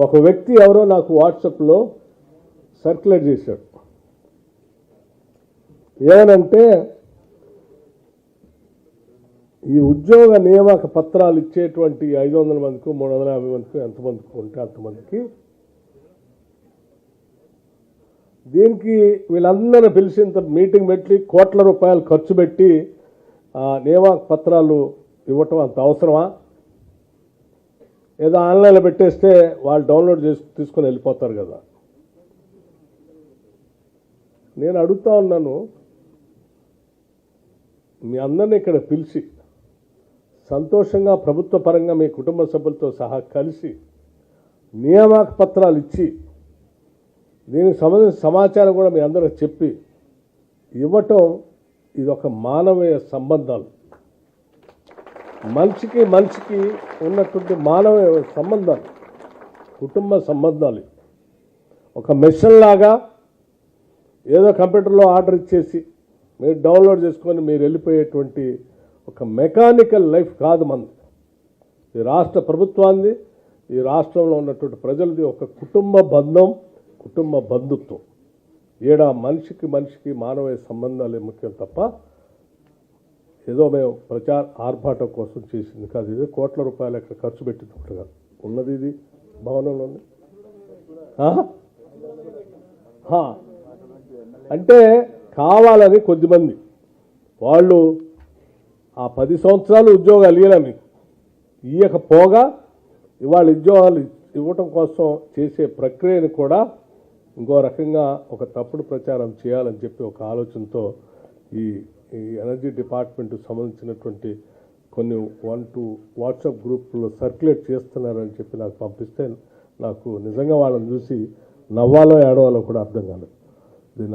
ఒక వ్యక్తి ఎవరో నాకు వాట్సాప్లో సర్క్యులేట్ చేశాడు. ఏమనంటే ఈ ఉద్యోగ నియామక పత్రాలు ఇచ్చేటువంటి 500 మందికి 350 మందికి ఎంతమందికి ఉంటే అంతమందికి దీనికి వీళ్ళందరూ పిలిచిన మీటింగ్ పెట్టి కోట్ల రూపాయలు ఖర్చు పెట్టి నియామక పత్రాలు ఇవ్వటం అంత అవసరమా? ఏదో ఆన్లైన్లో పెట్టేస్తే వాళ్ళు డౌన్లోడ్ చేసి తీసుకొని వెళ్ళిపోతారు కదా. నేను అడుగుతా ఉన్నాను, మీ అందరినీ ఇక్కడ పిలిచి సంతోషంగా ప్రభుత్వ పరంగా మీ కుటుంబ సభ్యులతో సహా కలిసి నియామక పత్రాలు ఇచ్చి దీనికి సంబంధించిన సమాచారం కూడా మీ అందరూ చెప్పి ఇవ్వటం ఇది ఒక మానవీయ సంబంధాలు, మనిషికి మనిషికి ఉన్నటువంటి మానవీయ సంబంధాలు, కుటుంబ సంబంధాలు. ఒక మెషిన్ లాగా ఏదో కంప్యూటర్లో ఆర్డర్ ఇచ్చేసి మీరు డౌన్లోడ్ చేసుకొని మీరు వెళ్ళిపోయేటువంటి ఒక మెకానికల్ లైఫ్ కాదు మనది. ఈ రాష్ట్ర ప్రభుత్వాన్ని, ఈ రాష్ట్రంలో ఉన్నటువంటి ప్రజలది ఒక కుటుంబ బంధం, కుటుంబ బంధుత్వం. ఈడ మనిషికి మనిషికి మానవీయ సంబంధాలే ముఖ్యం తప్ప ఏదో మేము ప్రచార ఆర్భాటం కోసం చేసింది కాదు. ఇది కోట్ల రూపాయలు ఎక్కడ ఖర్చు పెట్టినట్టుగా ఉన్నది. ఇది భవనంలో ఉంది. అంటే కావాలని కొద్దిమంది వాళ్ళు ఆ 10 సంవత్సరాలు ఉద్యోగాలు ఇయ్యలే, మీకు ఇయ్యకపోగా ఇవాళ ఉద్యోగాలు ఇవ్వటం కోసం చేసే ప్రక్రియను కూడా ఇంకో రకంగా ఒక తప్పుడు ప్రచారం చేయాలని చెప్పి ఒక ఆలోచనతో ఈ ఎనర్జీ డిపార్ట్మెంట్కి సంబంధించినటువంటి కొన్ని 1-2 వాట్సాప్ గ్రూపుల్లో సర్క్యులేట్ చేస్తున్నారని చెప్పి నాకు పంపిస్తే నాకు నిజంగా వాళ్ళని చూసి నవ్వాలో ఏడవాలో కూడా అర్థం కాలేదు.